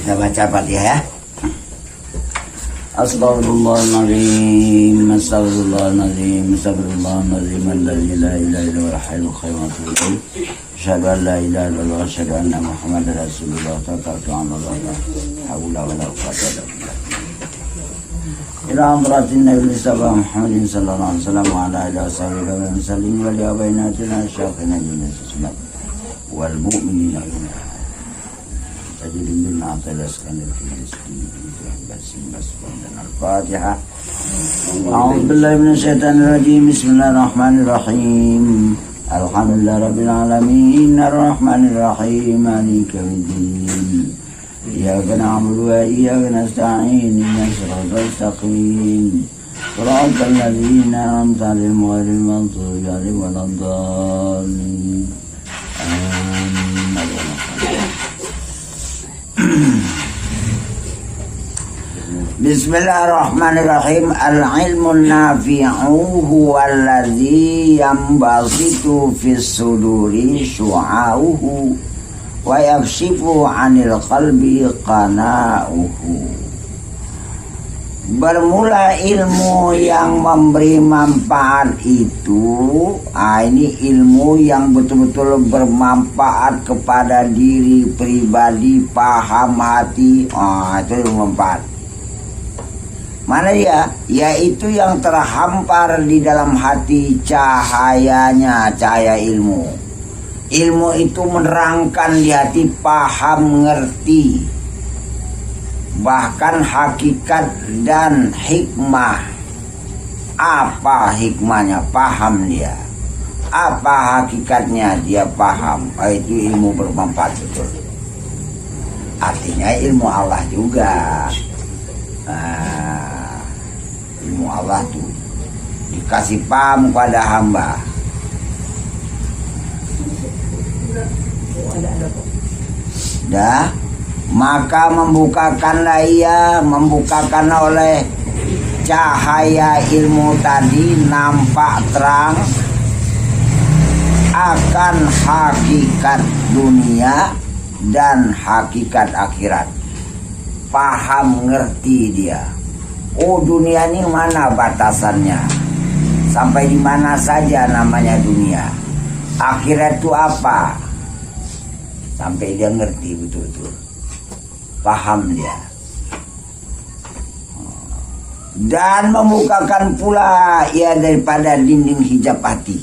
Kita baca Fatihah ya. Astagfirullahaladzim, astagfirullahaladzim, astagfirullahaladzim, alladzi la ilaha illa huwal hayyul qayyum wa atubu ilaih. Asyhadu an la ilaha illallah, asyhadu anna Muhammadar Rasulullah. Taqatu Allah, la haula wala quwwata illa billah. Ila hadratin Nabi Muhammadin sallallahu alaihi wasallam wa ala alihi washabihi wa sallim wa li abainatina syafi'ina jinnah wal mu'minina tajidin bin atalaskan Al-Fatihah. A'udzu billahi minasyaitonir rajim. Bismillahirrahmanirrahim. Alhamdulillahi rabbil alamin arrahmanir rahim maliki yaumiddin. Iyyaka na'budu wa iyyaka nasta'in ihdinas siratal mustaqim. Shiratal ladzina an'amta 'alaihim ghairil maghdubi 'alaihim waladdallin. Bismillahirrahmanirrahim. Al-ilmun nafi'u huwa alladhi yanbasitu fis suduri syu'auhu wa yakshifu 'anil qalbi qana'uhu. Bermula ilmu yang memberi manfaat itu, ini ilmu yang betul-betul bermanfaat kepada diri pribadi, paham hati, itu ilmu manfaat. Mana dia? Yaitu yang terhampar di dalam hati cahayanya, cahaya ilmu. Ilmu itu menerangkan di hati, paham, ngerti. Bahkan hakikat dan hikmah. Apa hikmahnya? Paham dia. Apa hakikatnya? Dia paham. Itu ilmu bermanfaat betul. Artinya ilmu Allah juga. Ilmu Allah tuh dikasih paham pada hamba. Dah. Maka membukakanlah oleh cahaya ilmu tadi nampak terang akan hakikat dunia dan hakikat akhirat. Paham, ngerti dia. Oh, dunia ini mana batasannya? Sampai di mana saja namanya dunia? Akhirat itu apa? Sampai dia ngerti betul-betul. Paham dia. Dan membukakan pula ia daripada dinding hijab hati.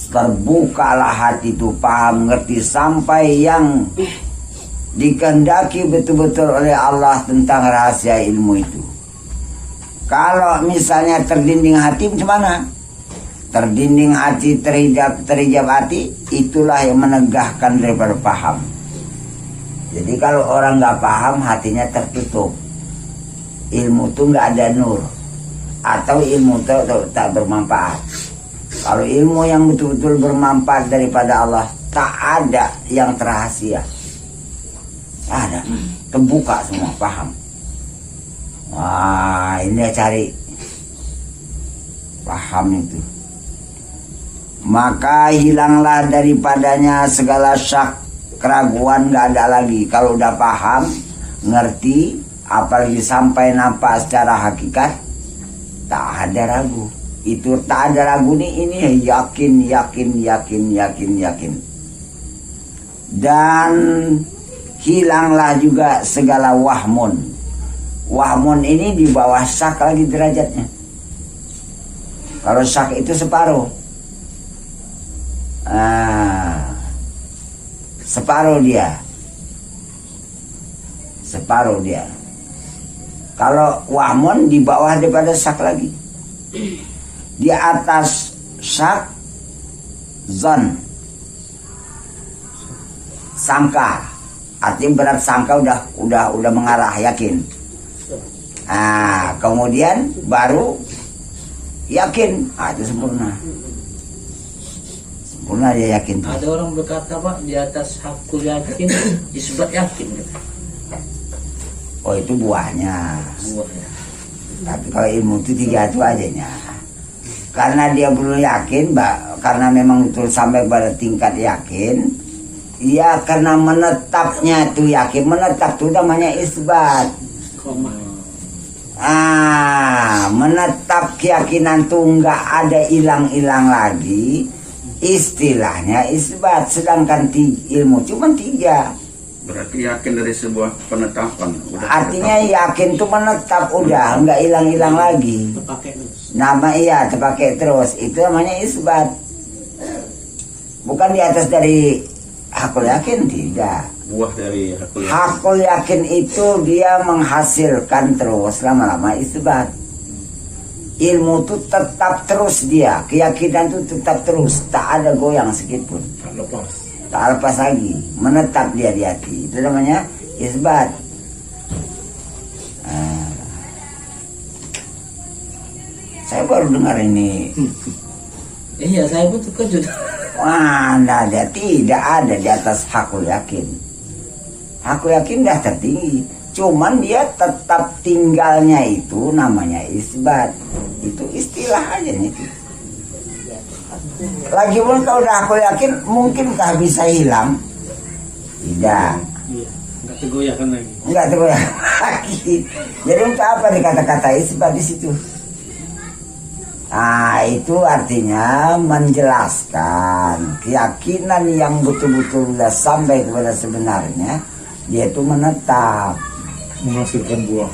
Terbukalah hati itu, paham, ngerti sampai yang dikehendaki betul-betul oleh Allah tentang rahasia ilmu itu. Kalau misalnya terdinding hati macam mana? Terdinding hati, terhijab hati, itulah yang menegahkan daripada paham. Jadi kalau orang nggak paham, hatinya tertutup. Ilmu itu nggak ada nur, atau ilmu itu tak bermanfaat. Kalau ilmu yang betul-betul bermanfaat daripada Allah, tak ada yang terrahasia. Ada, terbuka semua, paham. Wah, ini cari paham itu. Maka hilanglah daripadanya segala syak, keraguan, nggak ada lagi. Kalau udah paham, ngerti, apalagi sampai nampak secara hakikat, tak ada ragu. Itu tak ada ragu nih, ini yakin. Dan hilanglah juga segala wahmun. Wahmun ini di bawah syak lagi derajatnya. Kalau syak itu separuh. Separuh dia. Kalau wahmun di bawah daripada syak lagi. Di atas syak zon, sangka. Artinya berat sangka udah mengarah yakin. Kemudian baru yakin. Itu sempurna. Sempurna dia yakin. Ada orang berkata, Pak, di atas hakul yakin disebut yakin. Oh, itu buahnya. Tapi kalau ilmu itu 3 itu adanya. Karena dia belum yakin, karena memang itu sampai pada tingkat yakin, Ya karena menetapnya itu yakin, menetap itu namanya isbat. Koma. Menetap keyakinan tuh nggak ada hilang-hilang lagi, istilahnya isbat. Sedangkan ilmu cuma 3. Berarti yakin dari sebuah penetapan. Artinya yakin tuh menetap, udah nggak hilang-hilang lagi. Terpakai terus. Nama terpakai terus, itu namanya isbat. Bukan di atas dari hakul yakin, tidak. Buah dari hakul yakin. Hakul yakin itu dia menghasilkan terus lama-lama isbat. Ilmu itu tetap terus dia, keyakinan itu tetap terus, tak ada goyang sedikit pun. Tak lepas. Tak lepas lagi, menetap dia di hati. Itu namanya isbat. Saya baru dengar ini. Iya, saya pun terkejut. Wah, tidak ada di atas hakul yakin. Hakul yakin dah tertinggi. Cuman dia tetap tinggalnya itu namanya isbat. Itu istilah aja nih. Lagipun kalau udah hakul yakin, mungkinkah bisa hilang? Tidak. Iya, nggak tergoyahkan lagi. Enggak tergoyah lagi. Jadi untuk apa dikata-kata isbat di situ? Itu artinya menjelaskan keyakinan yang betul-betul sudah sampai kepada sebenarnya, dia itu menetap, Menghasilkan buah.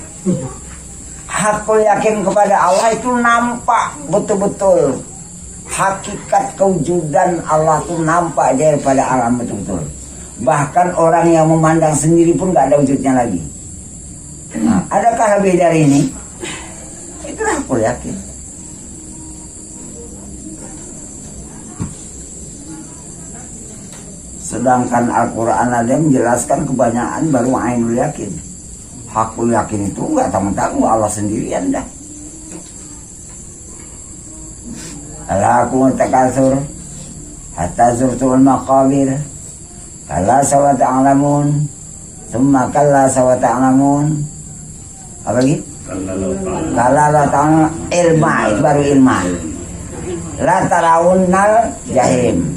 hakul yakin kepada Allah itu nampak betul-betul. Hakikat kewujudan Allah itu nampak daripada alam betul-betul. Bahkan orang yang memandang sendiri pun gak ada wujudnya lagi. Adakah lebih dari ini? Itu hakul yakin. Sedangkan Al-Quran ada yang menjelaskan kebanyakan baru ainul yakin. Hakul yakin itu gak tanggung-tanggung, Allah sendirian dah. Alakum takasur hatta zurtul maqabir kalla sawa ta'lamun thumma kalla sawa ta'lamun. Apa lagi? Kalla la ta'lamun ilma, itu baru ilma. La tarawunnal jahim,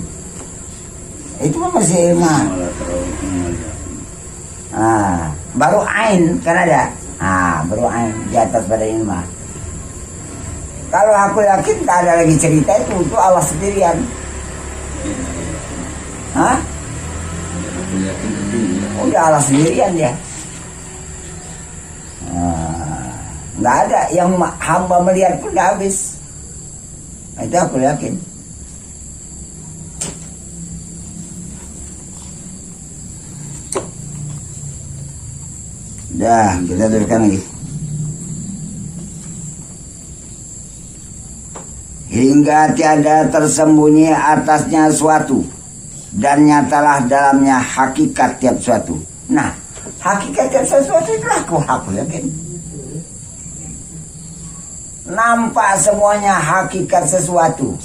itu masih ilma. Baru ain kan ada. Baru ain di atas pada ilma. Kalau aku yakin tak ada lagi cerita itu Allah sendirian. Udah Allah sendirian dia. Nggak ada yang hamba melihat pun udah habis. Itu aku yakin. Dah, kita teruskan lagi. Hingga tiada tersembunyi atasnya suatu, dan nyatalah dalamnya hakikat tiap suatu. Nah, hakikat tiap suatu itulah aku yakin. Nampak semuanya hakikat sesuatu.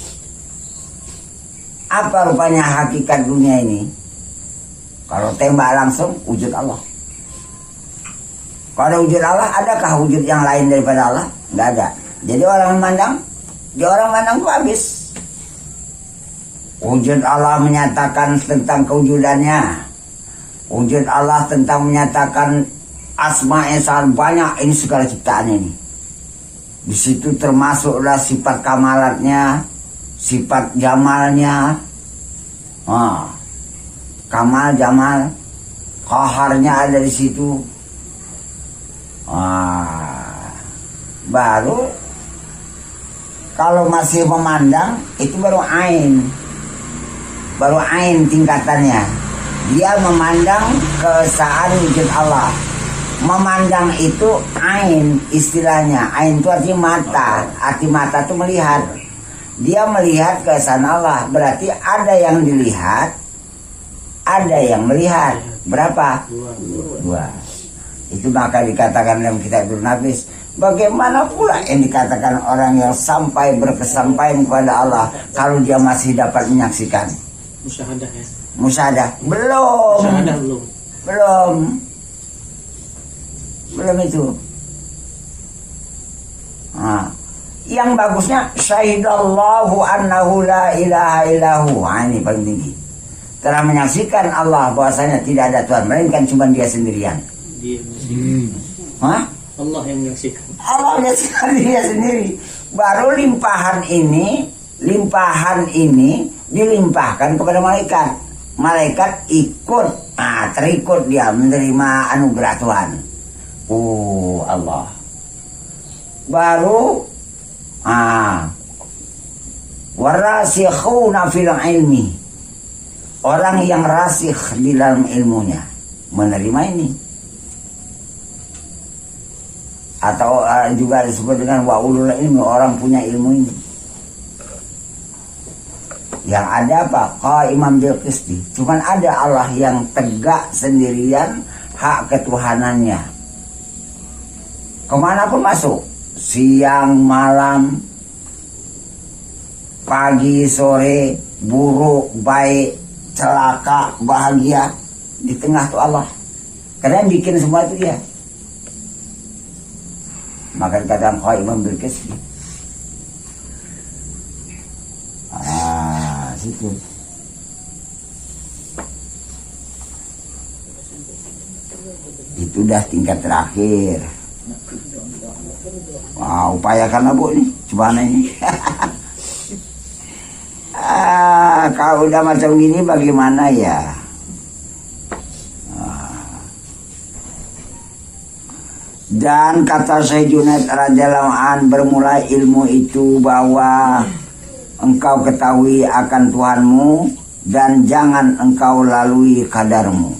Apa rupanya hakikat dunia ini? Kalau tembak langsung, wujud Allah. Kalau ada wujud Allah, adakah wujud yang lain daripada Allah? Nggak ada. Jadi orang memandang, itu habis. Wujud Allah menyatakan tentang kewujudannya. Wujud Allah tentang menyatakan asma-Nya sangat banyak. Ini segala ciptaannya ini. Di situ termasuklah sifat kamalatnya, sifat jamalnya. Kamal, jamal, qaharnya ada di situ. Baru kalau masih memandang itu baru ain tingkatannya. Dia memandang keesaan wujud Allah. Memandang itu ain istilahnya. Ain itu arti mata. Arti mata itu melihat. Dia melihat keesaan Allah. Berarti ada yang dilihat, ada yang melihat. Berapa? Dua. Itu maka dikatakan dalam kitab Ibnu Nafis, bagaimana pula yang dikatakan orang yang sampai berkesampaian kepada Allah kalau dia masih dapat menyaksikan? Musyahadah ya. Musyahadah belum. Musyahadah Belum itu. Yang bagusnya syahidallahu annahu la ilaha illahu. Ini paling tinggi. telah menyaksikan Allah bahwasanya tidak ada Tuhan melainkan cuma Dia sendirian. Dia menyaksikan. Hah? Allah yang menyaksikan. Allah menyaksikan Dia sendiri. Baru limpahan ini dilimpahkan kepada malaikat. Malaikat ikut, terikut dia menerima anugerah Tuhan. Oh Allah. Baru warasikhuna fil ilmi, orang yang rasikh di dalam ilmunya menerima ini, atau juga disebut dengan wa ulul ilmi, orang punya ilmu ini. Yang ada apa? Qaimam bil qisti, cuman ada Allah yang tegak sendirian hak ketuhanannya. Kemanapun masuk, siang, malam, pagi, sore, buruk, baik, celaka, bahagia, di tengah itu Allah. Karena yang bikin semua itu Dia. Maka dikatakan qaimam bil qisti. Situ. Itu dah tingkat terakhir. Wah, upayakanlah Bu nih, cobaan ini. Kalau udah macam gini bagaimana ya? Dan kata Syekh Junaid radhiyallahu an, bermula ilmu itu bahwa engkau ketahui akan Tuhanmu dan jangan engkau lalui kadarmu.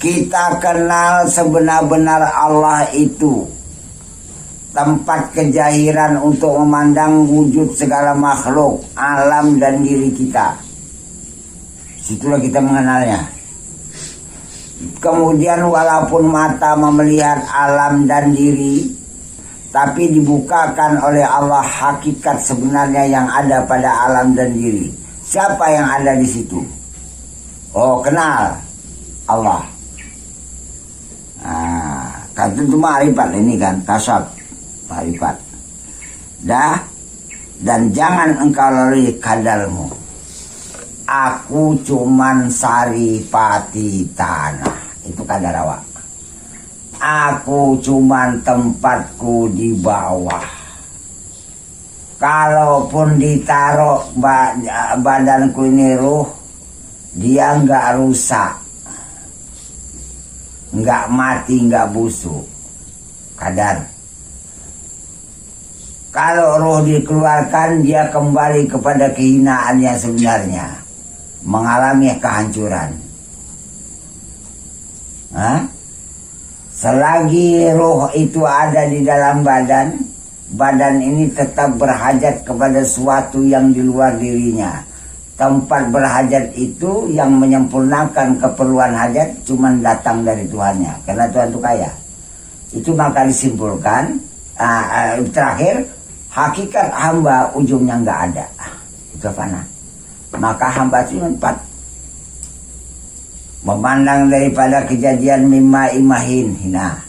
Kita kenal sebenar-benar Allah itu tempat kejahiran untuk memandang wujud segala makhluk, alam dan diri kita. Situlah kita mengenalnya. Kemudian walaupun mata melihat alam dan diri, tapi dibukakan oleh Allah hakikat sebenarnya yang ada pada alam dan diri. Siapa yang ada di situ? Oh, kenal Allah. Kan itu ma'rifat ini kan, kasab, ma'rifat. Dan jangan engkau lalui kadarmu. Aku cuman saripati tanah. Itu kadar awak. Aku cuman tempatku di bawah. Kalaupun ditaruh badanku ini ruh, dia nggak rusak, nggak mati, nggak busuk. Kadar. Kalau roh dikeluarkan, dia kembali kepada kehinaan yang sebenarnya, mengalami kehancuran. Selagi roh itu ada di dalam badan, badan ini tetap berhajat kepada sesuatu yang di luar dirinya. Tempat berhajat itu yang menyempurnakan keperluan hajat cuma datang dari Tuhannya, karena Tuhan itu kaya. Itu maka disimpulkan terakhir, hakikat hamba ujungnya nggak ada, itu fana. Maka hamba itu 4. Memandang daripada kejadian mimma imahin hina.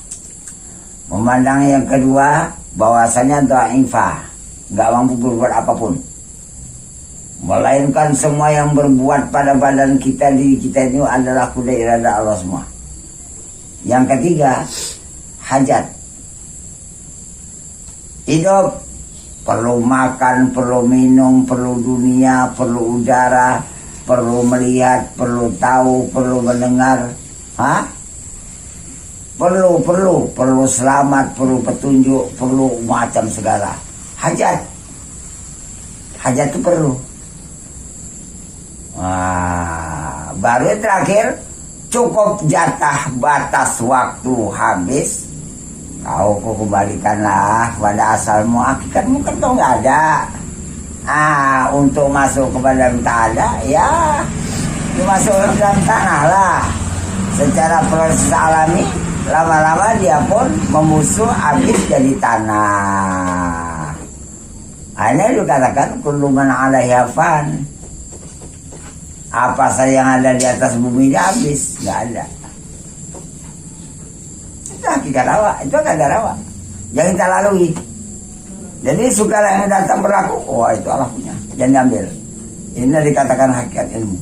Memandang yang kedua bahwasanya dhaifah, nggak mampu berbuat apapun, melainkan semua yang berbuat pada badan kita, diri kita ini adalah kuda irada Allah semua. Yang ketiga hajat. Hidup perlu makan, perlu minum, perlu dunia, perlu udara, perlu melihat, perlu tahu, perlu mendengar, perlu selamat, perlu petunjuk, perlu macam segala. Hajat itu perlu. Baru yang terakhir, cukup jatah batas waktu habis, kau kembalikanlah pada asalmu. Hakikatmu kan tuh nggak ada. Untuk masuk kepada ta'ala, ya dimasukkan dalam tanah lah. Secara proses alami, lama-lama dia pun membusuk, habis jadi tanah. Ini dikatakan kullu man 'alaiha fan. Apa saja yang ada di atas bumi dia habis, nggak ada. Itu hakikat awak, itu kadar awak. Yang kita lalui. Jadi segala yang datang berlaku, itu Allah punya, dan diambil. Ini dikatakan hakikat ilmu.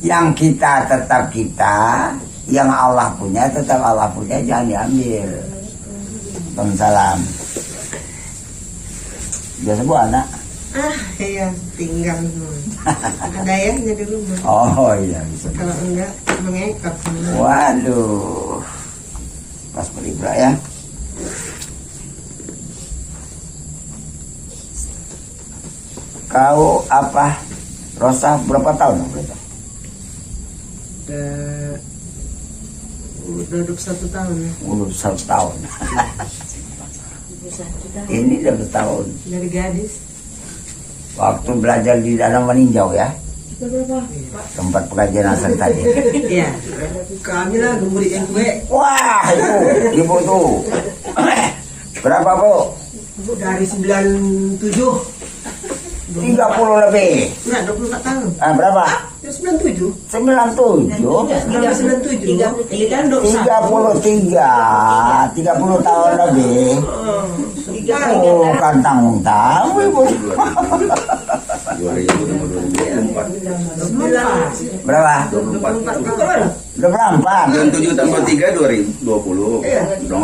Yang kita tetap kita, yang Allah punya tetap Allah punya, jangan diambil. Salam. Biasa bu anak. Iya, tinggal ada ya di rumah. Oh iya bisa. Kalau enggak mengekor. Waduh, pas beribra ya. Kau apa? Rosa berapa tahun? Udah 21 tahun ya. Udah 1 tahun. Ini udah bertahun. Dari gadis. Waktu belajar di dalam meninjau ya. Tempat pengajian asal tadi. Iya. Kami lah gemuri yang kue. Wah itu ibu tuh. Berapa bu? Dari 97. 30 lebih. Enggak, 24 tahun. Berapa? Ya 97. 97. 97. 33 tahun lebih. Oh, kan tanggung-tanggung ibu. 2004. Berapa? 24. 24. 97 tambah 3 2020. Dong,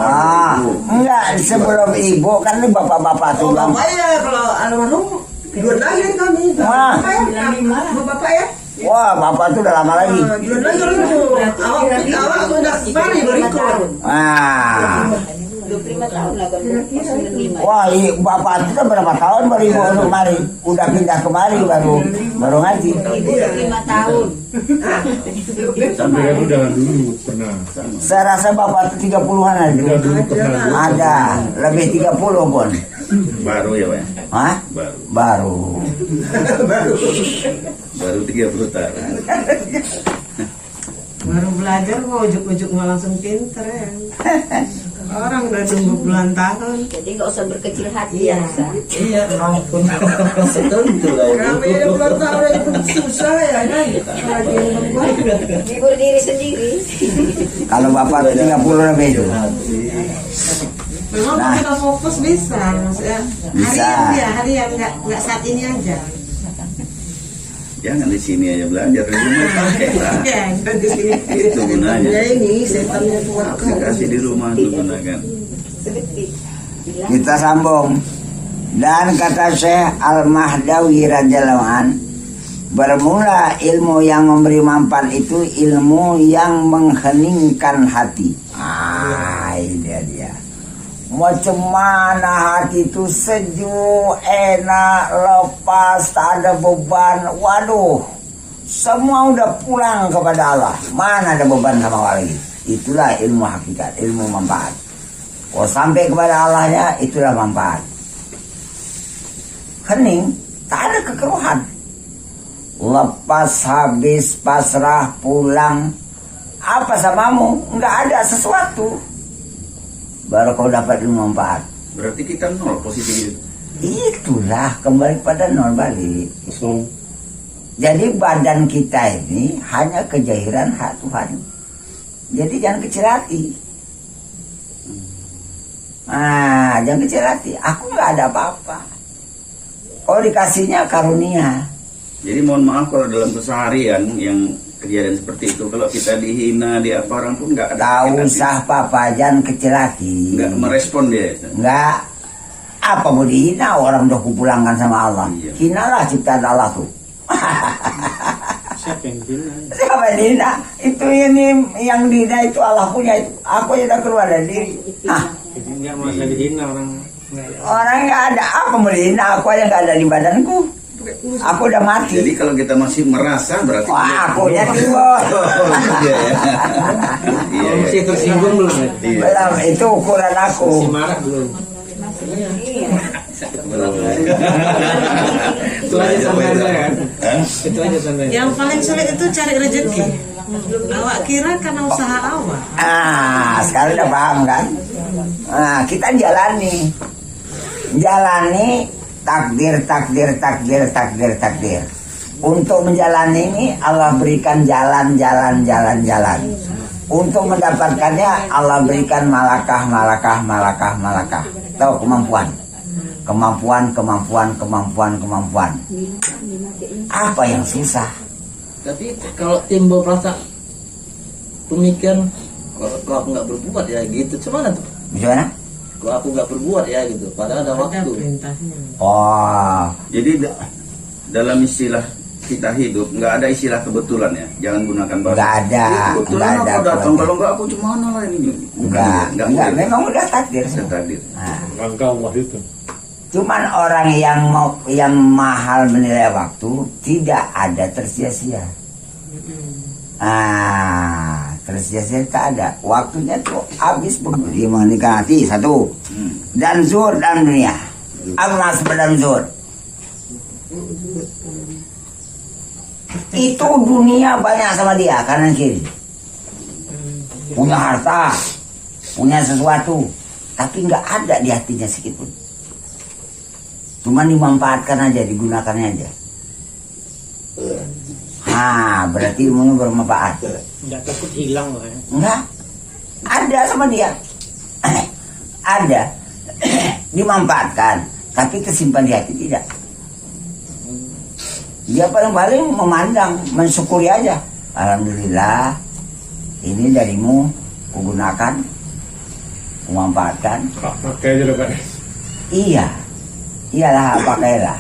Enggak, sebelum ibu kan ini bapak-bapak tuh bang. Bapak ya kalau almarhum duluan lagi kan kami. Wah. Bapak ya. Wah, bapak tuh udah lama lagi. Duluan lagi awak udah kemana berikut. Wah. 25 tahun lah baru 95. Wah, bapak itu udah berapa tahun baru ibu kemari? Udah pindah kemari baru ngaji. Ibu 25 tahun. sampai Aku jangan dulu pernah. Saya rasa bapak itu 30-an aja. Udah dulu pernah. Ada, lebih 30 pun. baru ya, Pak. Hah? Baru. Baru. Baru 30 tahun. Baru belajar kok ujuk-ujuk mau langsung pinter ya. Orang udah nunggu puluhan tahun. Jadi nggak usah berkecil hati ya. Sa. Iya, ampun. Tentu lah ibu. Kami udah puluhan tahun itu susah ya kan. Lagi membuat. Hibur diri sendiri. Kalau bapak itu 30 lebih itu. Memang Nah. kita fokus bisa, maksudnya Bisa. harian nggak saat ini aja. Jangan di sini aja belajar, di rumah pakai lah. Ya, di sini. Itu gunanya. Ya ini setannya kuat kan. Aplikasi di rumah digunakan. Sedikit. Bilang Kita sambung. Dan kata Syekh Al-Mahdawi radhiyallahu an, bermula ilmu yang memberi manfaat itu ilmu yang mengheningkan hati. Ini dia. Macam mana hati itu sejuk, enak, lepas, tak ada beban. Waduh, semua udah pulang kepada Allah. Mana ada beban sama Allah lagi? Itulah ilmu hakikat, ilmu manfaat. Kalau sampai kepada Allahnya, itulah manfaat. Hening, tak ada kekeruhan. Lepas, habis, pasrah, pulang. Apa samamu? Enggak ada sesuatu. Baru kau dapat ilmu manfaat. Berarti kita nol posisi itu. Itulah kembali pada nol balik. Kosong. Jadi badan kita ini hanya kejahiran hak Tuhan. Jadi jangan kecil hati. Jangan kecil hati. Aku nggak ada apa-apa. Oh dikasihnya karunia. Jadi mohon maaf kalau dalam keseharian yang kejadian seperti itu, kalau kita dihina di apa orang pun nggak ada. Tak sakit hati. usah papa, jangan kecil hati. Nggak merespon dia. Nggak. Apa mau dihina, orang udah kupulangkan sama Allah. Iya. Hinalah ciptaan Allah tuh. Siapa yang bilang? Siapa yang dihina? Itu ini yang dihina itu Allah punya itu. Aku yang udah keluar dari diri. Jadi nggak masa dihina orang. Orang nggak ada apa mau dihina, aku aja nggak ada di badanku. Aku udah mati. Jadi kalau kita masih merasa berarti. Wah, aku nya timbul. Iya ya. Iya. Masih tersinggung belum ya? Iya. Belum, itu ukuran aku. Masih marah belum? Itu aja sampai kan? Itu aja sampai. Yang paling sulit itu cari rezeki. Awak kira karena usaha awak. Sekarang udah paham kan? Kita jalani takdir. Untuk menjalani ini Allah berikan jalan. Untuk mendapatkannya Allah berikan malakah. Tahu kemampuan. Apa yang susah? Tapi kalau timbul rasa pemikiran, kalau aku nggak berbuat ya gitu, cuman tuh. Bagaimana? Kalau aku nggak berbuat ya gitu, padahal ada Ada waktu. perintahnya. Oh, Jadi dalam istilah kita hidup nggak ada istilah kebetulan ya. Jangan gunakan bahasa. nggak ada, Kebetulan nggak ada. aku datang, kebetulan. kalau nggak aku gimana lah ini. Enggak, Nggak enggak, mungkin. memang udah takdir. Sudah takdir. Nah, Langkah Allah itu. cuman orang yang mahal menilai waktu tidak ada tersia-sia. Tersia-sia tak ada. Waktunya tuh habis begitu menikmati satu. Dan zuhud dalam dunia. Apa maksud dalam zuhud? Itu dunia banyak sama dia kanan kiri. Punya harta, punya sesuatu, tapi nggak ada di hatinya sedikit pun. Cuma dimanfaatkan aja, digunakannya aja. Berarti ilmunya bermanfaat. Nggak takut hilang lah ya. Enggak. Ada sama dia. Ada. Dimanfaatkan, tapi kesimpan di hati tidak. Dia paling-paling memandang, mensyukuri aja. Alhamdulillah, ini darimu, kugunakan, kumanfaatkan. Pakai aja Pak. Iya. Iyalah, pakailah.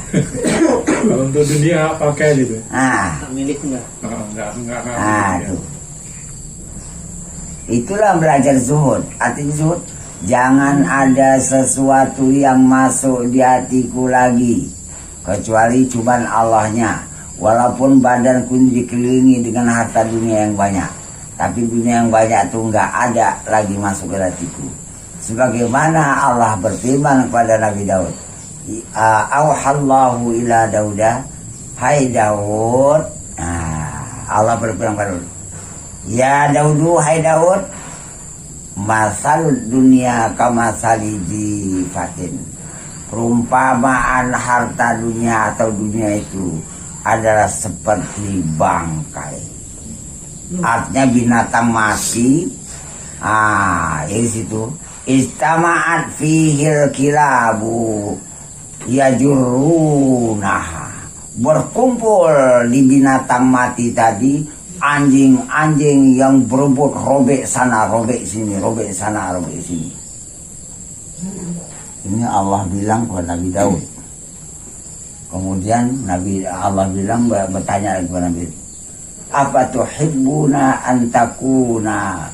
Kalau untuk dunia pakai gitu. Miliknya. Enggak. Tuh. Itulah belajar zuhud. Artinya zuhud, jangan ada sesuatu yang masuk di hatiku lagi kecuali cuman Allahnya. Walaupun badanku dikelilingi dengan harta dunia yang banyak, tapi dunia yang banyak itu nggak ada lagi masuk ke hatiku. Sebagaimana Allah berfirman kepada Nabi Daud, auhallahu ila Dauda, hai Daud. Allah berfirman kepada Daud, ya Daudu, hai Daud, masal dunia kamasali jifatin. Perumpamaan harta dunia atau dunia itu adalah seperti bangkai. Artinya binatang mati. Di situ istama'at fihil kilabu yajurunaha. Berkumpul di binatang mati tadi anjing-anjing yang berebut, robek sana, robek sini, robek sana, robek sini. Ini Allah bilang kepada Nabi Daud. Kemudian Allah bilang, bertanya kepada Nabi, apa tuhibbuna antakuna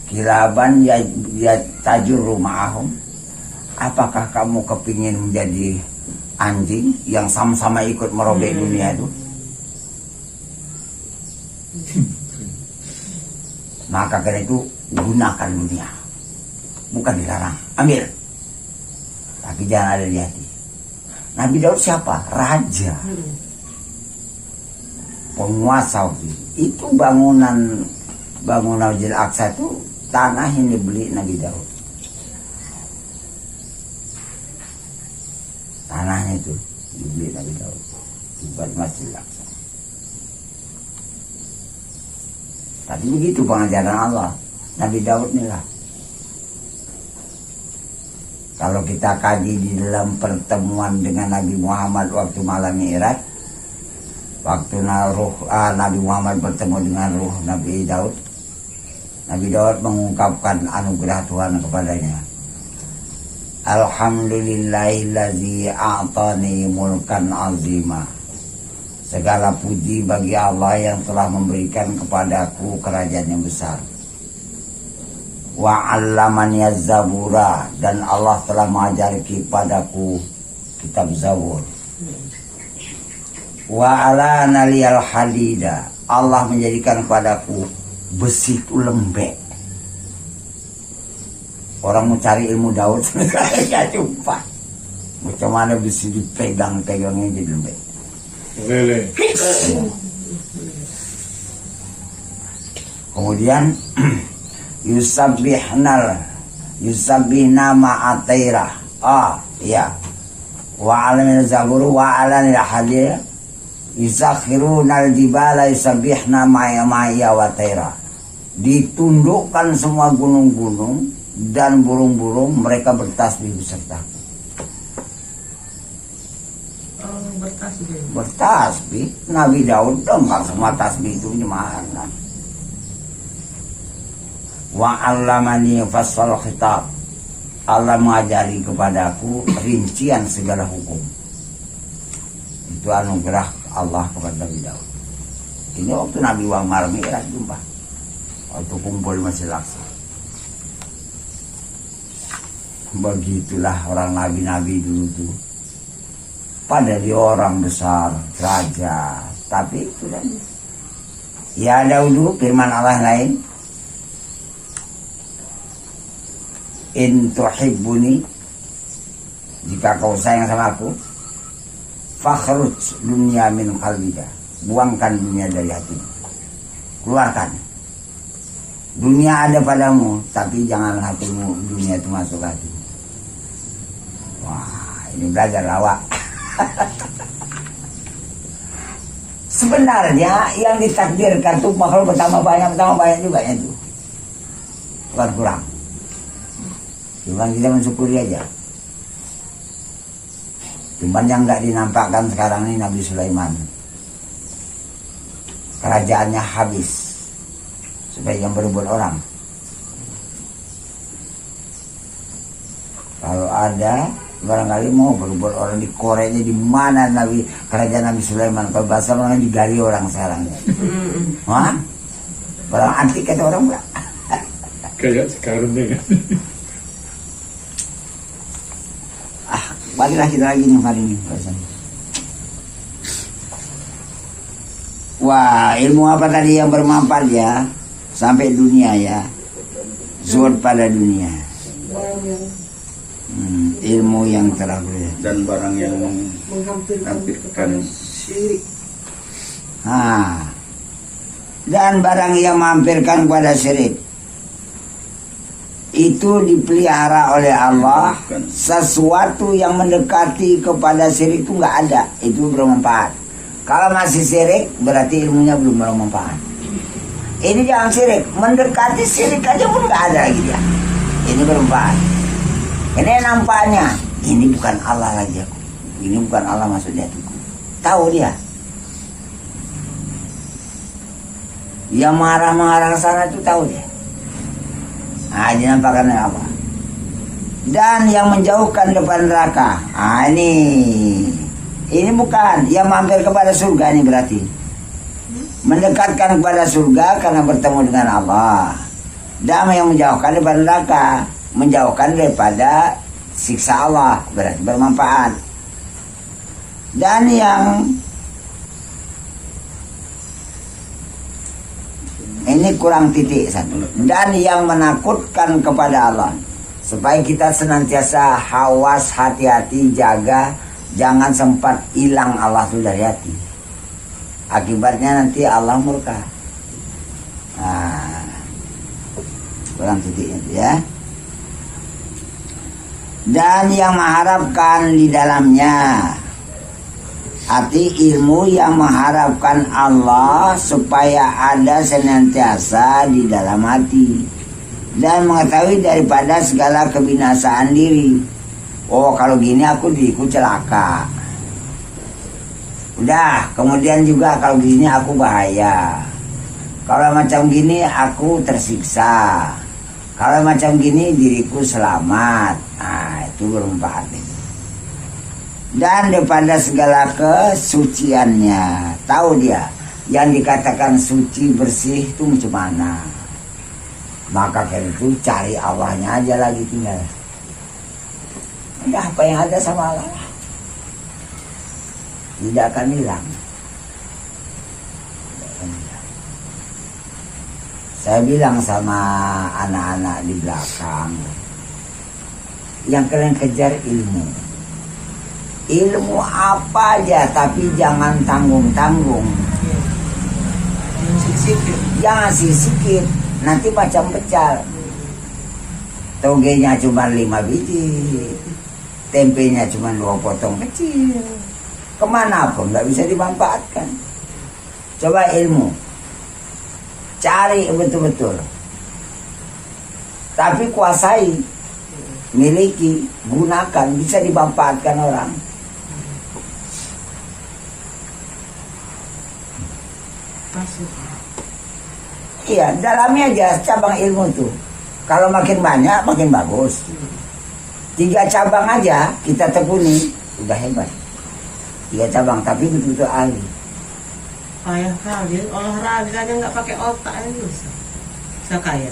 kilaban ya tajurru ma'ahum? Apakah kamu kepingin menjadi anjing yang sama-sama ikut merobek dunia itu? Maka karena itu gunakan dunia, bukan dilarang, ambil, tapi jangan ada di hati. Nabi Daud siapa? Raja, penguasa waktu itu. Bangunan Masjid Al-Aqsa itu tanah yang dibeli Nabi Daud. Tanahnya itu dibeli Nabi Daud buat Masjid Al-Aqsa. Tapi begitu pengajaran Allah. Nabi Daud inilah. Kalau kita kaji di dalam pertemuan dengan Nabi Muhammad waktu malam Mi'raj, waktu Nabi Muhammad bertemu dengan ruh Nabi Daud, Nabi Daud mengungkapkan anugerah Tuhan kepadanya. Alhamdulillahillazi a'tani mulkan azima. Segala puji bagi Allah yang telah memberikan kepadaku kerajaan yang besar. Wa 'allamani az-zabura, dan Allah telah mengajari kepadaku kitab Zabur. Wa 'alana liyal hadida, Allah menjadikan kepadaku besi itu lembek. Orang mau cari ilmu Daud ya jumpa. Macam mana besi dipegang-pegangnya jadi lembek. Lele. Kemudian yusabbihna ma'atairah. Ya. Wa 'alamin zaburu wa 'alanil hadir yusakhirunal jibala yusabbihna ma'a wa taira. Ditundukkan semua gunung-gunung dan burung-burung, mereka bertasbih beserta. tasbih. Bertasbih. Nabi Daud dengar semua tasbih itu gimana. Wa 'allamani fasal khitab. Allah mengajari kepadaku rincian segala hukum. Itu anugerah Allah kepada Nabi Daud. Ini waktu Nabi Wangmar Mi'raj jumpa. Waktu kumpul Masjid Al-Aqsa. Begitulah orang nabi-nabi dulu tuh. Pada dia orang besar, raja, tapi itu dan ya Daud, firman Allah lain, in tuhibbuni, jika kau sayang sama aku, fakhruj dunya min qalbika, buangkan dunia dari hatimu, keluarkan. Dunia ada padamu, tapi jangan hatimu dunia itu masuk hatimu. Wah, ini belajar lawak. Sebenarnya yang ditakdirkan tuh makhluk bertambah banyak juga itu. Bukan kurang. Cuma kita mensyukuri aja. Cuman yang nggak dinampakkan sekarang ini Nabi Sulaiman. Kerajaannya habis. Supaya yang berebut orang. Kalau ada barangkali mau berebut orang di Korea, di mana Nabi kerajaan Nabi Sulaiman, kalau bahasa orang digali orang sekarang. Hah? Barang antik kata orang enggak? Kayak sekarang deh kan. Baliklah kita lagi nih hari ini. Wah, ilmu apa tadi yang bermanfaat ya? Sampai dunia ya. Zuhud pada dunia. Ilmu yang terakhir. Dan barang yang Menghampirkan syirik. Dan barang yang mampirkan kepada syirik itu dipelihara oleh Allah. Sesuatu yang mendekati kepada syirik itu nggak ada, itu bermanfaat. Kalau masih syirik berarti ilmunya belum bermanfaat. Ini jangan syirik, mendekati syirik aja pun nggak ada lagi dia. Ini bermanfaat. Ini nampaknya ini bukan Allah lagi aku. Ini bukan Allah maksudnya itu. Tahu dia. Dia marah-marah ke sana itu tahu dia. Dinampakkan oleh Allah. Dan yang menjauhkan depan neraka. Ini bukan yang mampir kepada surga ini berarti. Mendekatkan kepada surga karena bertemu dengan Allah. Dan yang menjauhkan daripada neraka, menjauhkan daripada siksa Allah, berarti bermanfaat. Dan yang ini kurang titik satu. Dan yang menakutkan kepada Allah, supaya kita senantiasa hawas, hati-hati, jaga, jangan sempat hilang Allah itu dari hati. Akibatnya nanti Allah murka. Kurang titiknya itu ya. Dan yang mengharapkan di dalamnya, arti ilmu yang mengharapkan Allah supaya ada senantiasa di dalam hati, dan mengetahui daripada segala kebinasaan diri. Oh, kalau gini aku diriku celaka. Udah, kemudian juga kalau gini aku bahaya. Kalau macam gini aku tersiksa. Kalau macam gini diriku selamat. Itu bermanfaat. Dan daripada segala kesuciannya, tahu dia yang dikatakan suci bersih itu macam mana. Maka karena itu cari Allahnya aja lagi tinggal. Udah, apa yang ada sama Allah tidak akan hilang. Saya bilang sama anak-anak di belakang, yang kalian kejar ilmu. Ilmu apa aja, tapi jangan tanggung-tanggung. Jangan sikit, nanti macam pecal. Togenya cuma 5 biji, tempenya cuma 2 potong kecil. Kemana pun nggak bisa dimanfaatkan. Coba ilmu, cari betul-betul, tapi kuasai, miliki, gunakan, bisa dimanfaatkan orang. Pasif. Iya, dalami aja cabang ilmu tuh. Kalau makin banyak makin bagus. 3 cabang aja kita tekuni, udah hebat. 3 cabang tapi betul-betul ahli. Payah kali, olahraganya nggak pakai otak ini bisa. Saya kaya,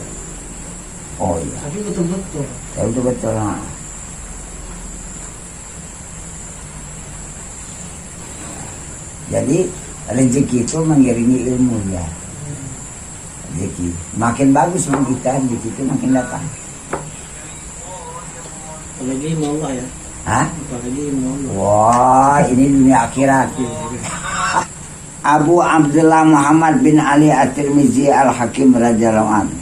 Oh iya, tapi betul-betul. ya betul-betul. Nah. Jadi rezeki itu mengiringi ilmu ya. Rezeki makin bagus kita, rezeki itu makin datang. Apalagi ilmu Allah ya. Hah? Apalagi ilmu Allah. Wah, ini dunia akhirat. Abu Abdullah Muhammad bin Ali At-Tirmizi Al-Hakim radhiyallahu anhu.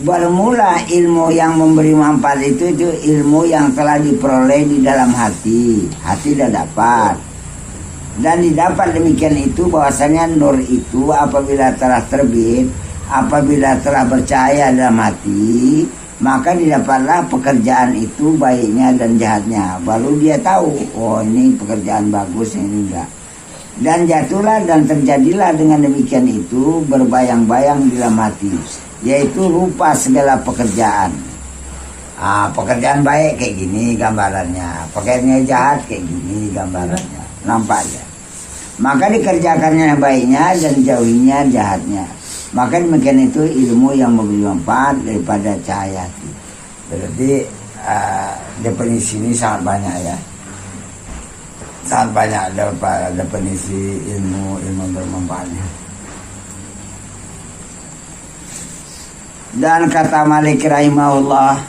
Bermula ilmu yang memberi manfaat itu ilmu yang telah diperoleh di dalam hati. Hati dah dapat. Dan didapat demikian itu bahwasanya nur itu apabila telah terbit, apabila telah bercahaya dalam hati, maka didapatlah pekerjaan itu baiknya dan jahatnya. Baru dia tahu, oh ini pekerjaan bagus, ini enggak. Dan jatuhlah dan terjadilah dengan demikian itu berbayang-bayang di dalam hati, yaitu rupa segala pekerjaan. Pekerjaan baik kayak gini gambarannya, pekerjaan jahat kayak gini gambarannya, nampak ya. Maka dikerjakannya baiknya dan jauhinya jahatnya. Maka demikian itu ilmu yang memberi manfaat daripada cahaya hati. Berarti definisi ini sangat banyak ya. Sangat banyak definisi ilmu bermanfaatnya. Dan kata Malik rahimahullah,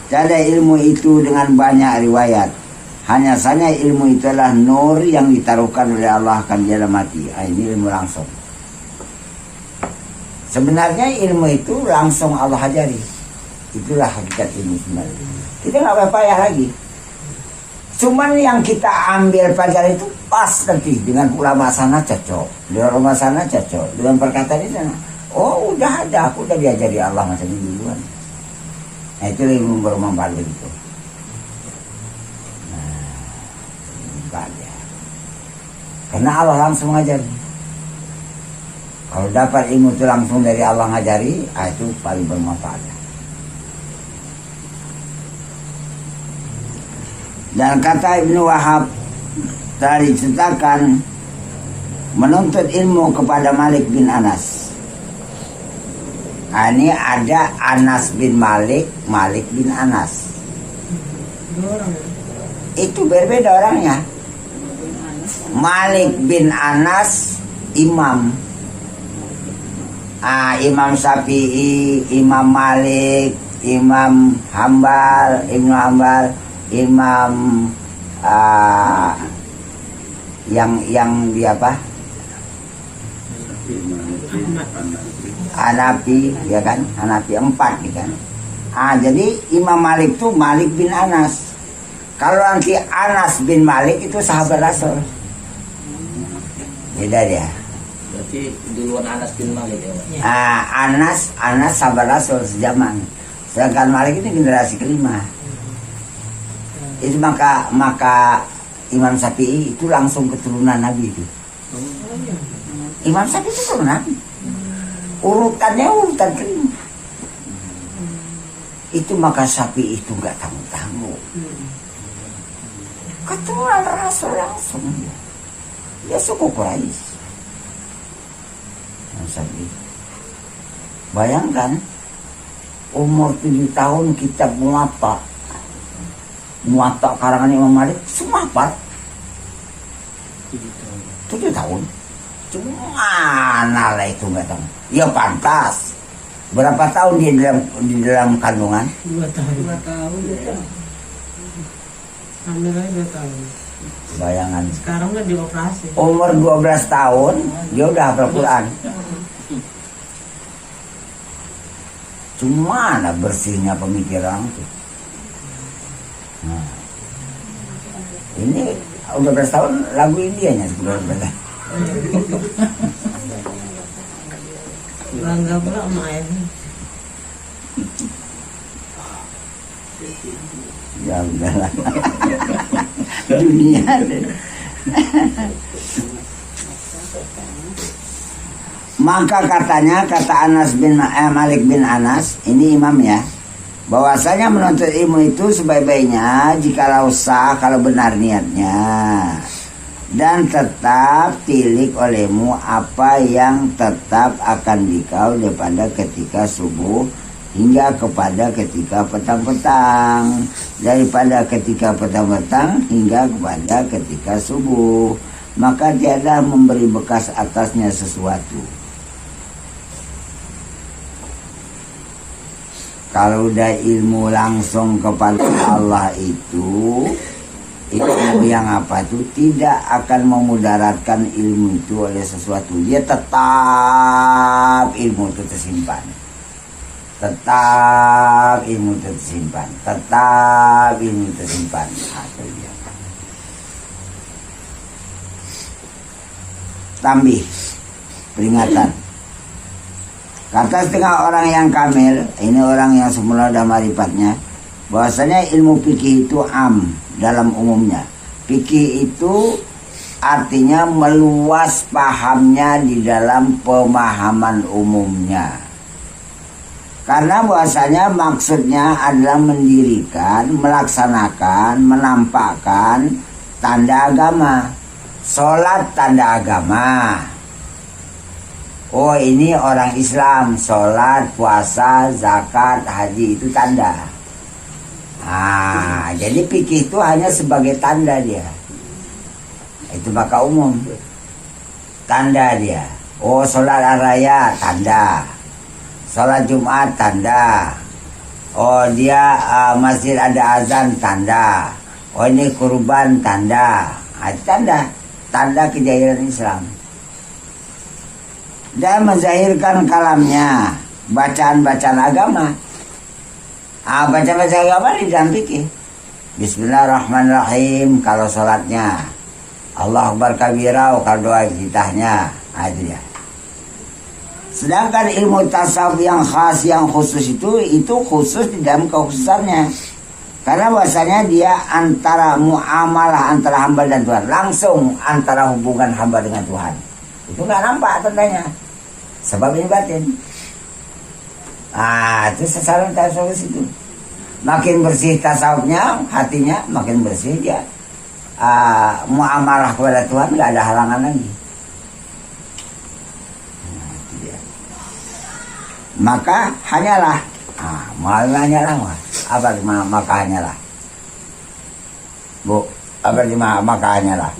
tiada ilmu itu dengan banyak riwayat. Hanya saja ilmu itu adalah nur yang ditaruhkan oleh Allah akan dalam hati. Ini ilmu langsung. Sebenarnya ilmu itu langsung Allah ajari. Itulah hakikat ilmu sebenarnya. Kita nggak payah lagi. Cuman yang kita ambil pelajaran itu pas nanti dengan ulama sana cocok, dengan ulama sana cocok, dengan perkataan ini sana. Oh udah ada, aku udah diajari Allah macam ini duluan. Nah itu ilmu bermanfaat begitu. Karena Allah langsung ngajari. Kalau dapat ilmu itu langsung dari Allah ngajari, itu paling bermanfaat. Dan kata Ibnu Wahab tadi diceritakan menuntut ilmu kepada Malik bin Anas. Ini ada Anas bin Malik, Malik bin Anas. Dua orang ya? Itu berbeda orangnya. Malik bin Anas imam. Imam Syafi'i, Imam Malik, Imam Hambal, Ibnu Hambal, Imam yang di apa? Hanafi, ya kan? Hanafi 4 ya kan? Jadi Imam Malik itu Malik bin Anas. Kalau nanti Anas bin Malik itu sahabat Rasul. Beda dia. Berarti duluan Anas bin Malik ya Pak? Anas sahabat Rasul sejaman. Sedangkan Malik ini generasi kelima. Itu maka Imam Syafi'i itu langsung keturunan Nabi itu. Imam Syafi'i itu keturunan Nabi. Urutannya urutan kelima. Itu maka Syafi'i itu nggak tanggung-tanggung. Keturunan Rasul langsung. Ya suku Quraisy. Bayangkan umur 7 tahun kitab Muwatta karangan Imam Malik semua hafal. 7 tahun. Mana lah itu nggak tahu. Ya pantas. Berapa tahun dia di dalam kandungan? 2 tahun. 2 tahun. Hamil aja 2 tahun. Bayangan. Sekarang udah dioperasi. Umur 12 tahun dia udah hafal Quran. Cuma mana bersihnya pemikiran tuh. Nah, ini udah 12 tahun lagu Indianya sebenarnya. Bangga pula sama ayahnya. Ya udahlah. Dunia deh. Maka katanya, kata Malik bin Anas, ini imam ya, bahwasanya menuntut ilmu itu sebaik-baiknya jikalau sah, kalau benar niatnya, dan tetap tilik olehmu apa yang tetap akan dikau daripada ketika subuh hingga kepada ketika petang-petang, daripada ketika petang-petang hingga kepada ketika subuh, maka tiada memberi bekas atasnya sesuatu. Kalau udah ilmu langsung kepada Allah itu, ilmu yang apa itu tidak akan memudaratkan ilmu itu oleh sesuatu. Dia tetap ilmu itu tersimpan. Tetap ilmu itu tersimpan. Tetap ilmu itu tersimpan. Itu dia. Tambih, peringatan. Kata setengah orang yang kamil, ini orang yang semula ada marifatnya, bahwasanya ilmu fikih itu dalam umumnya. Fikih itu artinya meluas pahamnya di dalam pemahaman umumnya. Karena bahwasanya maksudnya adalah mendirikan, melaksanakan, menampakkan tanda agama. Sholat tanda agama. Oh, ini orang Islam, sholat, puasa, zakat, haji itu tanda. Jadi fikih itu hanya sebagai tanda dia. Itu maka umum. Tanda dia. Oh, sholat raya tanda. Sholat Jumat tanda. Oh, dia masjid ada azan tanda. Oh, ini kurban tanda. Tanda. Tanda kejayaan Islam. Dan menzahirkan kalamnya, bacaan-bacaan agama. Bacaan-bacaan agama di dalam fikih. Bismillahirrahmanirrahim kalau sholatnya, Allah Akbar kabira kalau doa iftitahnya. Itu ya. Sedangkan ilmu tasawuf yang khas, yang khusus itu khusus di dalam kekhususannya. Karena bahasanya dia antara muamalah antara hamba dan Tuhan, langsung antara hubungan hamba dengan Tuhan. Itu nggak nampak tandanya. Sebab ini batin. Itu sasaran tasawuf itu. Makin bersih tasawufnya, hatinya makin bersih dia. Muamalah kepada Tuhan nggak ada halangan lagi. Itu dia. Maka hanyalah, maka hanyalah. Bu, maka hanyalah.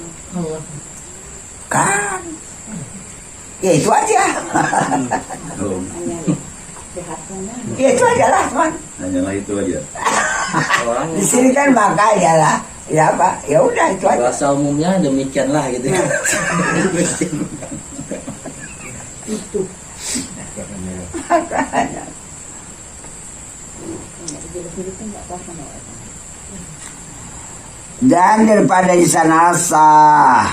Kan? Ya itu aja. Ya itu aja lah, teman. Hanyalah itu aja. Di sini kan maka aja lah. Ya apa? Ya udah itu aja. Bahasa umumnya demikianlah gitu. Makanya. Dan daripada di sana sah.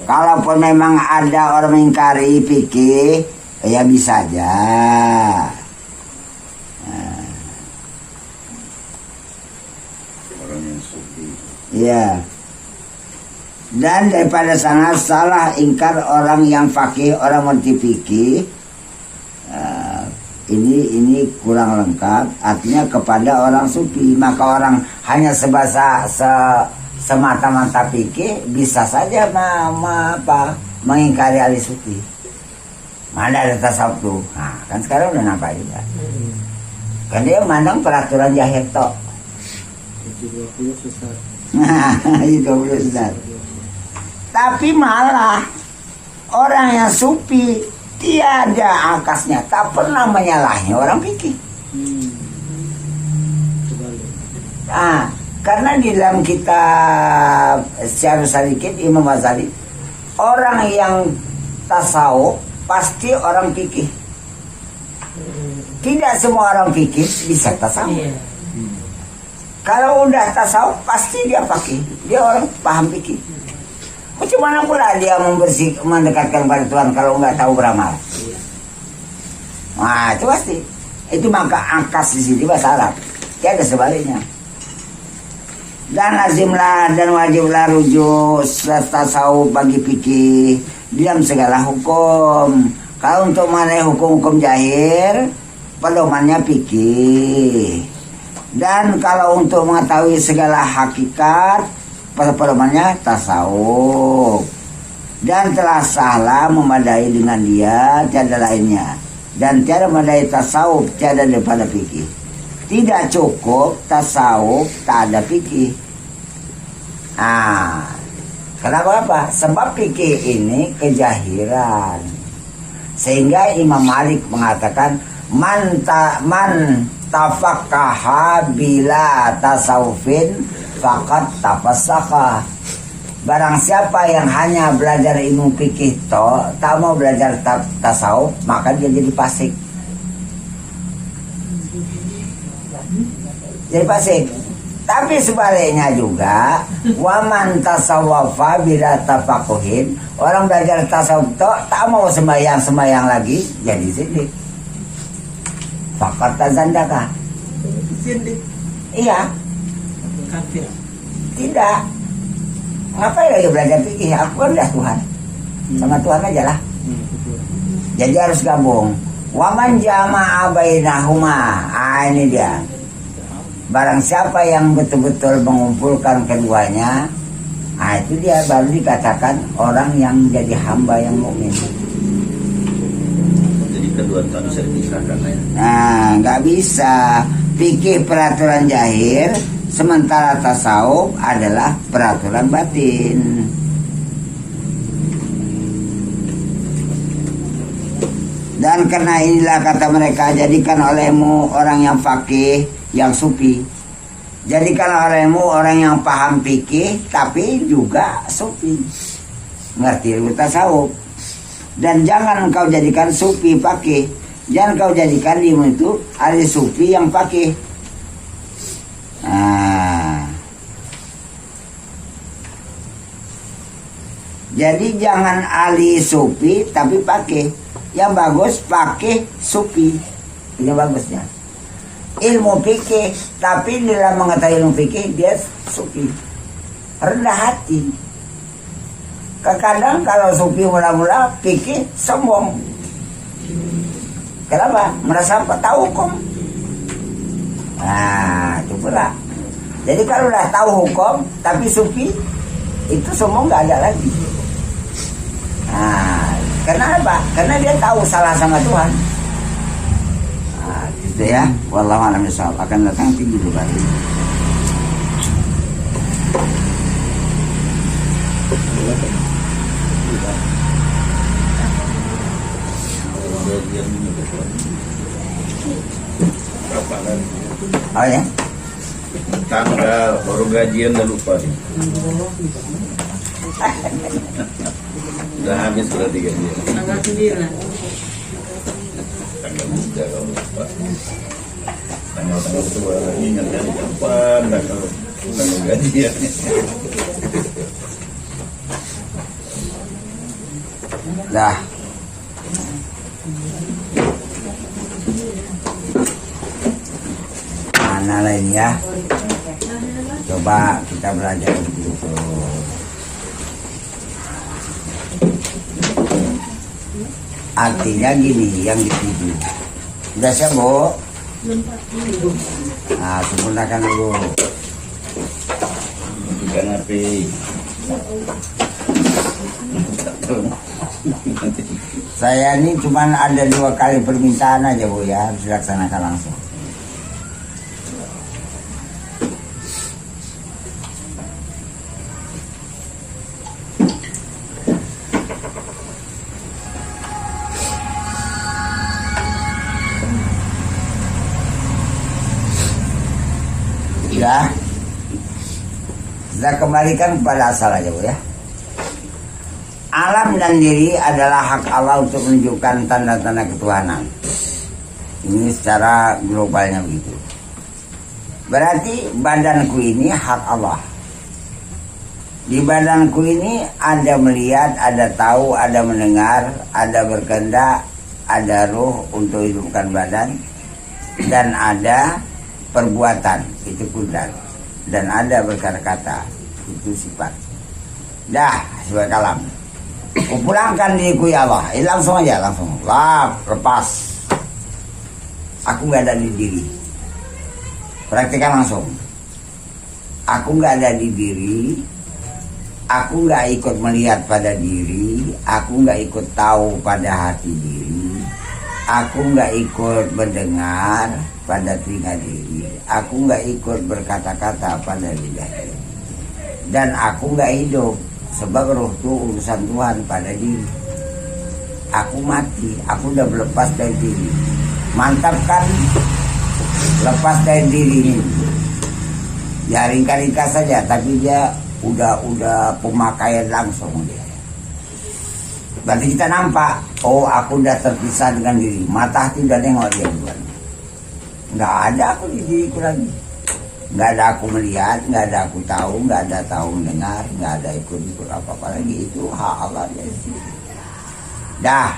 Kalaupun memang ada orang mengingkari fikih, ya bisa aja. Orang yang sufi. Ya. Dan daripada sana salah ingkar orang yang fakih, orang mengerti fikih. Ini kurang lengkap. Artinya kepada orang sufi, maka orang hanya semata-mata fikih bisa saja mengingkari ahli sufi. Mana ada tasawuf tuh? Kan sekarang udah nampak juga. Kan dia mandang peraturan jahir tok. 20 susah. Itu susah. Tapi malah orang yang sufi tiada akasnya, tak pernah menyalahi orang fikih. Karena di dalam kitab Syarh Salikin Imam Ghazali, orang yang tasawuf pasti orang fikih. Tidak semua orang fikih bisa tasawuf. Kalau udah tasawuf pasti dia fikih, dia orang paham fikih. Bagaimana pula dia mendekatkan pada Tuhan kalau nggak tahu beramal? Itu pasti. Itu maka angkas di sini bahasa Arab. Tiada sebaliknya. Dan lazimlah dan wajiblah rujuk tasawuf bagi fikih dalam segala hukum. Kalau untuk mengenai hukum-hukum zahir, pedomannya fikih. Dan kalau untuk mengetahui segala hakikat, pedomannya tasawuf. Dan telah sahlah memadai dengan dia, tiada lainnya. Dan tiada memadai tasawuf, tiada daripada fikih. Tidak cukup tasawuf, tak ada fikih. Kenapa apa? Sebab fikih ini kejahiran. Sehingga Imam Malik mengatakan man tafaqaha bila tasawufin faqad tafassakha. Barang siapa yang hanya belajar ilmu fikih tak mau belajar tasawuf, maka dia jadi fasik. Jadi fasik. Tapi sebaliknya juga, waman tasawwafa bila tafaquhin, orang belajar tasawuf tak mau sembahyang lagi, jadi zindik. Fakat tazandaka. Zindik. Iya, Kafir. tidak. Ngapain lagi belajar fikih? Aku kan udah Tuhan. Sama Tuhan aja lah. Jadi harus gabung. Waman jama'a bainahuma. Ini dia. Barang siapa yang betul-betul mengumpulkan keduanya, itu dia baru dikatakan orang yang menjadi hamba yang mukmin. Jadi kedua tak bisa dipisahkan ya. Nggak bisa. Fikih peraturan zahir, sementara tasawuf adalah peraturan batin. Dan karena inilah kata mereka, jadikan olehmu orang yang fakih, yang sufi. Jadikan olehmu orang yang paham fikih tapi juga sufi, ngerti ilmu tasawuf. Dan jangan engkau jadikan sufi fakih, jangan kau jadikan dirimu itu ahli sufi yang fakih. Jadi jangan ahli sufi tapi fakih. Yang bagus fakih sufi, ini bagusnya. Ilmu fikih tapi dalam mengetahui ilmu fikih dia sufi, rendah hati. Kadang kalau sufi mula-mula fikih sombong. Kenapa? Merasa tahu hukum. Itu pula. Jadi kalau udah tahu hukum tapi sufi itu sombong nggak ada lagi. Kenapa? Karena dia tahu salah sama Tuhan. Gitu ya. Wallahu a'lam bishawab. Akan datang tinggi juga ini. Oh ya. Tanggal baru gajian udah lupa nih. Udah habis berarti gajian. Tanggal 9. Tanggal 3 kalau lupa. Tanggal 2 ingat dari kapan kalau tanggal gajian. Dah. Mana lain ya? Coba kita belajar begitu. Artinya gini yang dituju. Udah siap, Bu? Sempurnakan dulu. Bukan api. Saya ini cuma ada 2 kali permintaan aja, Bu ya, harus dilaksanakan langsung. Ya, kita kembalikan kepada asal aja, Bu ya. Alam dan diri adalah hak Allah untuk menunjukkan tanda-tanda ketuhanan. Ini secara globalnya begitu. Berarti badanku ini hak Allah. Di badanku ini ada melihat, ada tahu, ada mendengar, ada berkehendak, ada ruh untuk hidupkan badan, dan ada perbuatan, itu kudrat, dan ada berkata-kata, itu sifat. Dah, sifat kalam. Kupulangkan diriku ya Allah. Langsung aja, langsung. Lepas. Aku nggak ada di diri. Praktekkan langsung. Aku nggak ada di diri. Aku nggak ikut melihat pada diri. Aku nggak ikut tahu pada hati diri. Aku nggak ikut mendengar pada telinga diri. Aku nggak ikut berkata-kata pada lidah diri. Dan aku nggak hidup. Sebab roh itu urusan Tuhan pada diri. Aku mati. Aku udah berlepas dari diri. Mantap kan? Lepas dari diri ini. Ya ringkas saja, tapi dia udah pemakaian langsung dia. Berarti kita nampak, oh aku udah terpisah dengan diri. Mata hati udah nengok dia duluan. Nggak ada aku di diriku lagi. Nggak ada aku melihat, nggak ada aku tahu, nggak ada tahu mendengar, nggak ada ikut-ikut apa-apa lagi. Itu hak Allah dia. Dah,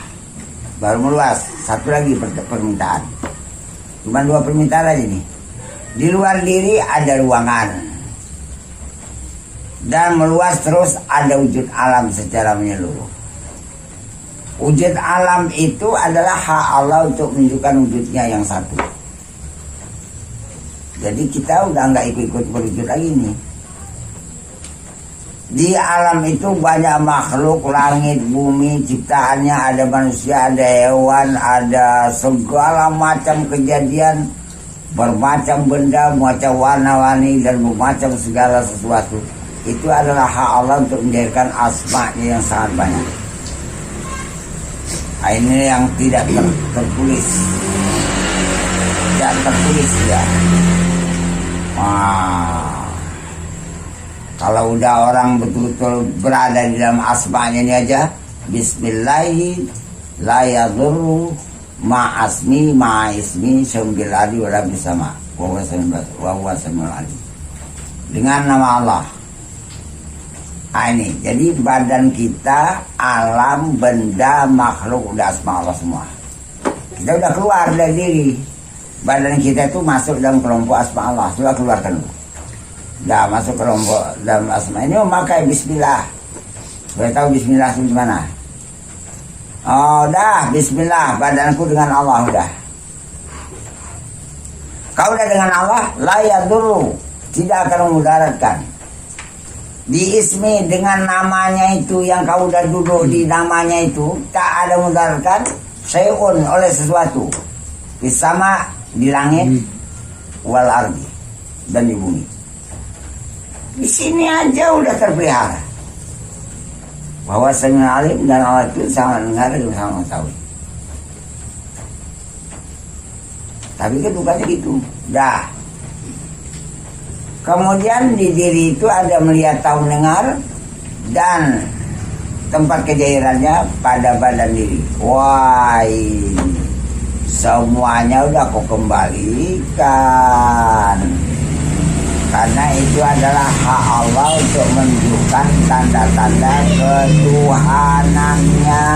baru meluas. Satu lagi permintaan. Cuma 2 permintaan aja nih. Di luar diri ada ruangan. Dan meluas terus ada wujud alam secara menyeluruh. Wujud alam itu adalah hak Allah untuk menunjukkan wujudnya yang satu. Jadi kita udah nggak ikut-ikut berwujud lagi nih. Di alam itu banyak makhluk, langit, bumi, ciptaannya, ada manusia, ada hewan, ada segala macam kejadian, bermacam benda, macam warna-warni dan bermacam segala sesuatu. Itu adalah hak Allah untuk menjadikan asma-Nya yang sangat banyak. Nah, ini yang tidak tertulis. Tidak tertulis ya. Wah. Kalau udah orang betul-betul berada di dalam asma-Nya ini aja, Bismillahi la yadurru ma'asmi ma'ismi syumbil adi wa rabbi sama wa huwa samiul alim. Dengan nama Allah. Nah ini, jadi badan kita, alam, benda, makhluk, udah asma Allah semua. Kita udah keluar dari diri. Badan kita itu masuk dalam kelompok asma Allah. Coba keluarkan dulu. Udah masuk kelompok dalam asma. Ini memakai bismillah. Boleh tahu bismillah itu gimana? Oh dah, bismillah. Badanku dengan Allah udah. Kau udah dengan Allah, la yadurru. Tidak akan memudaratkan. Di ismi dengan namanya itu yang kau udah duduk di namanya itu tak ada mudaratkan syai'un oleh sesuatu sama di langit wal ardi dan di bumi. Di sini aja udah terpelihara bahwa samiul alim dan Allah itu sangat mendengar dan sangat mengetahui. Tapi kan bukannya gitu. Dah. Kemudian di diri itu ada melihat, tahu, mendengar, dan tempat kejadiannya pada badan diri. Wah, ini semuanya udah kau kembalikan. Karena itu adalah hak Allah untuk menunjukkan tanda-tanda ketuhanannya.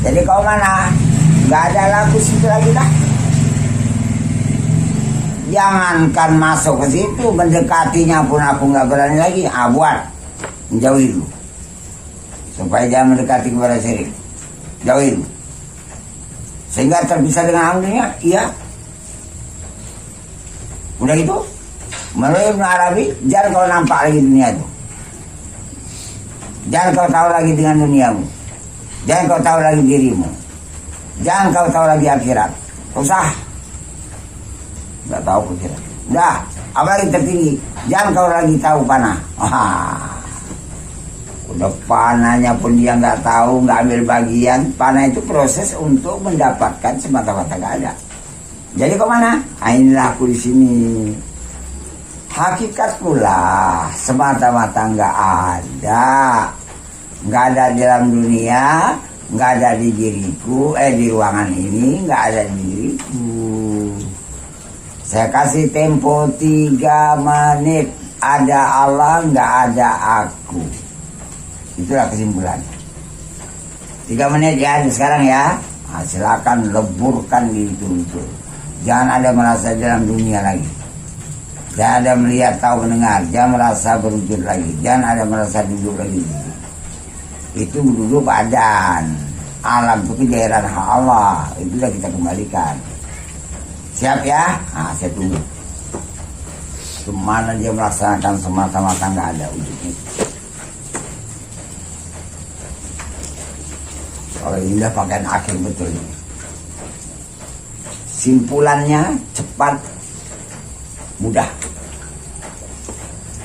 Jadi kau mana? Gak ada lagu situ lagi dah. Jangankan masuk ke situ, mendekatinya pun aku nggak berani lagi. Buat menjauhi dulu supaya jangan mendekati kepada syirik. Jauhi dulu sehingga terpisah dengan dunia. Iya, udah gitu. Menurut Ibnu Arabi, jangan kau nampak lagi dunia itu. Jangan kau tahu lagi dengan duniamu. Jangan kau tahu lagi dirimu. Jangan kau tahu lagi akhirat. Usah. Nggak tahu pikiran. Udah, apalagi tertinggi. Jangan kau lagi tahu panah. Udah panahnya pun dia nggak tahu, nggak ambil bagian. Panah itu proses untuk mendapatkan semata-mata nggak ada. Jadi kemana? Inilah aku di sini. Hakikat pula semata-mata nggak ada di dalam dunia, nggak ada di diriku. Di ruangan ini nggak ada di diriku. Saya kasih tempo 3 menit. Ada Allah, nggak ada aku. Itulah kesimpulannya. 3 menit ya sekarang ya. Nah, silakan leburkan itu. Jangan ada merasa dalam dunia lagi. Jangan ada melihat, tahu, mendengar. Jangan merasa berwujud lagi. Jangan ada merasa duduk lagi. Itu dulu badan. Alam itu kejayaan Allah. Itulah kita kembalikan. Siap ya? Nah, saya tunggu. Kemana dia melaksanakan semata-mata nggak ada ujungnya. Kalau inilah pakaian akhir betul ini. Simpulannya cepat, mudah.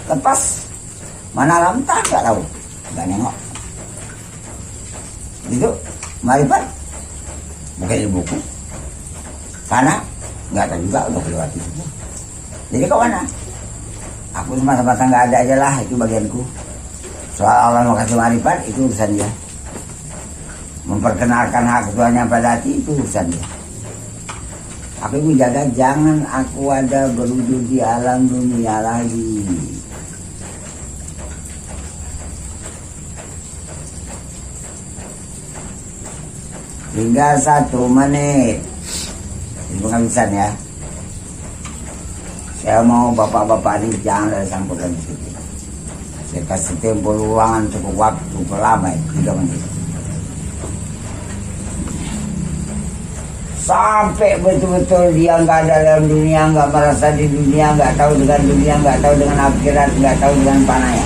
Lepas mana alam tak nggak tahu, nggak nengok. Itu marifat bukan di buku. Sana nggak tahu juga udah lewati semua. Jadi ke mana? Aku semata-mata nggak ada aja lah, itu bagianku. Soal Allah mau kasih marifat itu urusan dia. Memperkenalkan hak Tuhannya pada hati itu urusan dia. Aku menjaga jangan aku ada berwujud di alam dunia lagi. Tinggal 1 menit. Ini penghabisan ya. Saya mau bapak-bapak ini jangan ada sangkutan di situ. Saya kasih tempo ruangan cukup waktu cukup lama ya, 3 menit. Sampai betul-betul dia nggak ada dalam dunia, nggak merasa di dunia, nggak tahu dengan dunia, nggak tahu dengan akhirat, nggak tahu dengan panaya.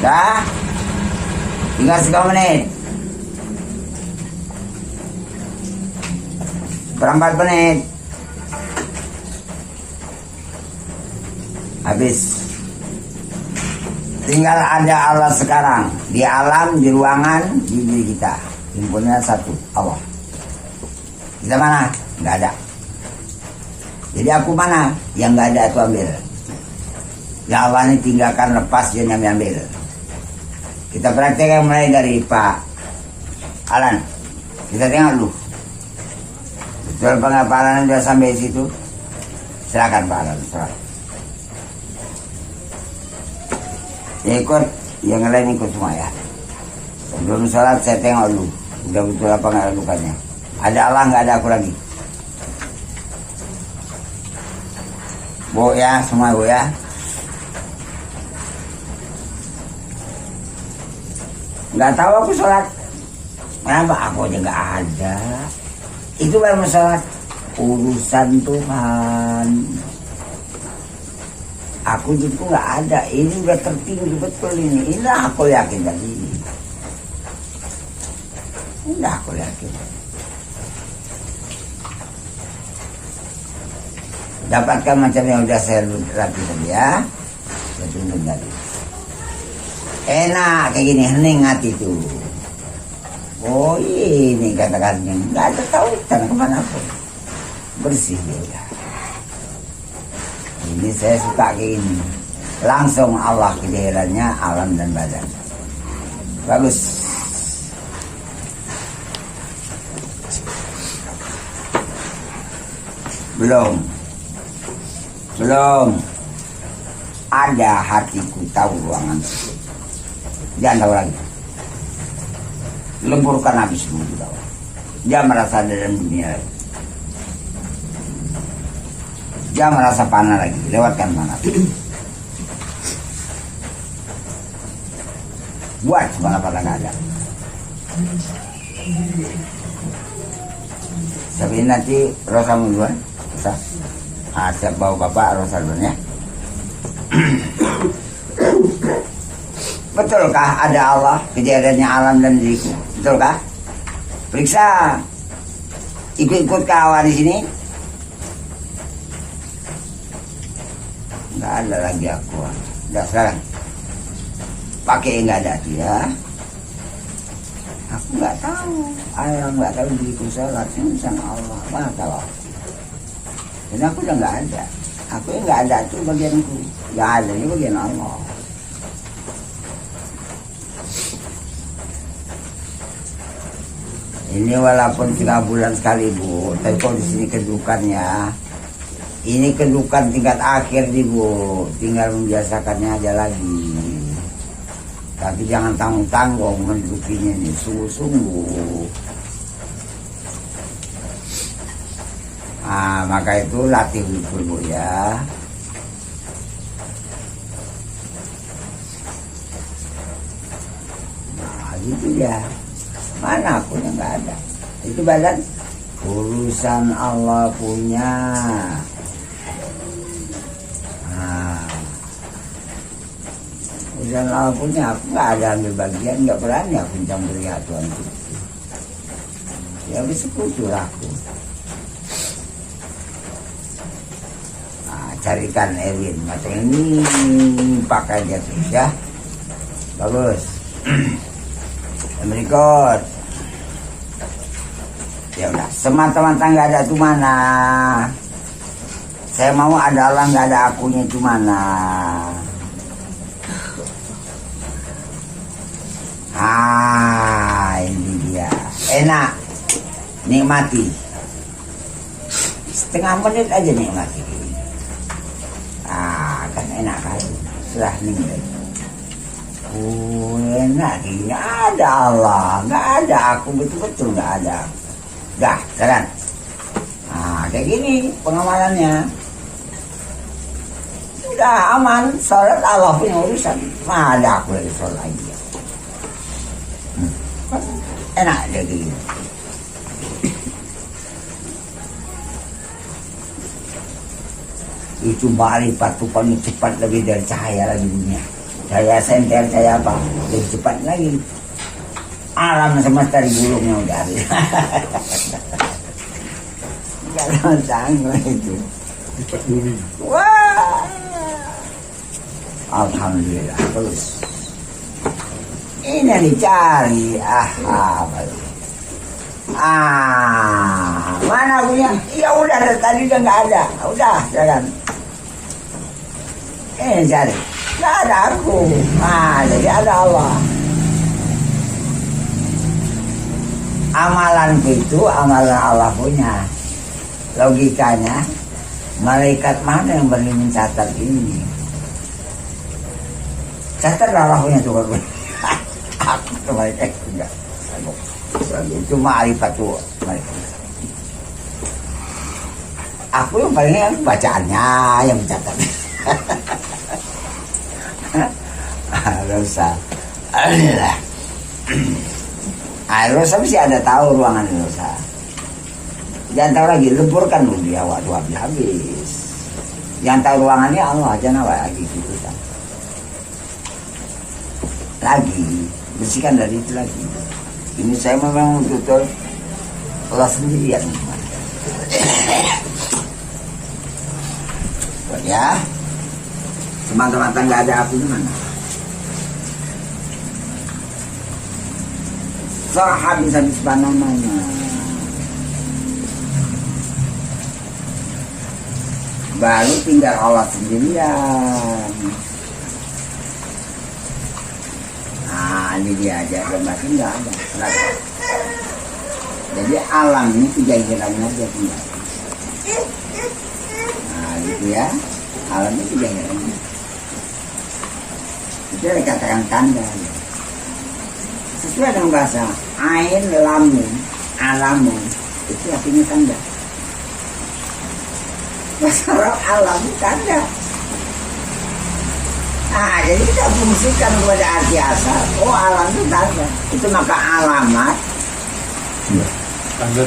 Dah, tinggal 3 menit. 4 menit. Habis. Tinggal ada Allah sekarang di alam, di ruangan, di diri kita. Himpunnya 1, Allah. Kita mana? Nggak ada. Jadi aku mana? Yang nggak ada aku ambil. Yang Allah ini tinggalkan, lepas, dia ambil. Kita praktekkan mulai dari Pak Alan. Kita tengok dulu. Betul pengapalan sudah sampai situ. Silakan Pak Alan. Ikut, yang lain ikut semua ya. Sebelum sholat saya tengok dulu. Udah betul apa nggak lukanya. Ada Allah nggak ada aku lagi. Bu ya, semua bu ya. Nggak tahu aku sholat. Kenapa? Aku aja nggak ada. Itu baru sholat. Urusan Tuhan. Aku juga nggak ada. Ini udah tertinggi betul ini. Inilah aku yakin tadi. Udah aku yakin. Dapatkan macam yang udah saya latih tadi ya. Saya tunjuk tadi. Enak kayak gini, hening hati tuh. Oh ini kata-katanya. Nggak ada tautan kemana pun. Bersih dia udah. Ini saya suka kayak gini. Langsung Allah kejahirannya alam dan badan. Bagus. Belum ada hatiku tahu ruangan itu. Jangan tahu lagi. Lemburkan habis dulu tahu. Jangan merasa ada dalam dunia lagi. Jangan merasa panah lagi. Lewatkan panah. Buat semangat panah nggak ada. Tapi nanti Rosa duluan. Siap bawa bapak Rosa duluan ya. Betulkah ada Allah, kejadiannya alam dan diriku? Betulkah? Periksa. Ikut-ikut kawan di sini. Nggak ada lagi aku. Udah sekarang. Pakai nggak ada dia. Aku nggak tahu. Alam nggak tahu diriku sholat. Ini sama Allah. Mana tahu? Dan aku udah nggak ada. Aku yang nggak ada itu bagianku. Yang ada ini bagian Allah. Ini walaupun 3 bulan sekali bu, tapi kalau di sini kedudukannya, ini kedudukan tingkat akhir nih bu, tinggal membiasakannya aja lagi. Tapi jangan tanggung-tanggung mendudukinya nih, sungguh-sungguh. Nah, maka itu latih betul bu ya. Itu ya. Mana aku yang nggak ada. Itu badan urusan Allah punya. Nah, urusan Allah punya. Aku nggak ada ambil bagian, nggak berani aku campur ya Tuhan. Ya bersekutu aku. Nah, carikan Erwin macam ini pakai dia terus ya. Bagus. Yang berikut. Ya udah, semata-mata nggak ada tuh mana. Saya mau ada Allah nggak ada akunya itu mana. Ah, ini dia. Enak. Nikmati. Setengah menit aja nikmati. Ah, kan enak kan. Sudah nikmat. Enak ini, nggak ada Allah, nggak ada aku, betul-betul nggak ada. Dah, jalan. Nah, kayak gini pengamalannya. Sudah aman, sholat Allah punya urusan. Nah, ada aku lagi sholat lagi. Enak dia gini. Itu marifat tuh paling cepat lebih dari cahaya lagi dunia. Cahaya senter, cahaya apa? Lebih cepat lagi. Alam semesta di gulungnya udah ada. Jangan sanggup itu. Cepat bumi. Wah. Alhamdulillah terus. Ini yang dicari. Mana punya? Ya udah dari tadi udah nggak ada. Udah jalan. Cari. Nggak ada aku. Jadi ada Allah. Amalanku itu amalan Allah punya. Logikanya, malaikat mana yang berani mencatat ini? Catat Allah punya tuh. Aku tuh malaikat enggak. Itu ma'rifat tuh malaikat. Aku yang paling bacaannya yang mencatat. Rosa, Rosa mesti ada tahu ruangan Rosa. Jangan tahu lagi, leburkan dulu dia waktu habis. Jangan tahu ruangannya Allah aja nawa lagi gitu kan. Lagi bersihkan dari itu lagi. Ini saya memang betul Allah sendirian. Ya, semata-mata nggak ada api di mana. Habis-habis namanya. Baru tinggal Allah sendirian. Nah, ini dia aja, masih nggak ada. Jadi alam ini kejahilannya aja tinggal. Nah, gitu ya. Alam ini kejahilannya. Itu yang dikatakan tanda. Sesuai dengan bahasa ain lamun alamun itu artinya tanda. Bahasa Arab alam itu tanda. Nah, jadi kita fungsikan kepada arti asal. Oh, alam itu tanda. Itu maka alamat. Tanda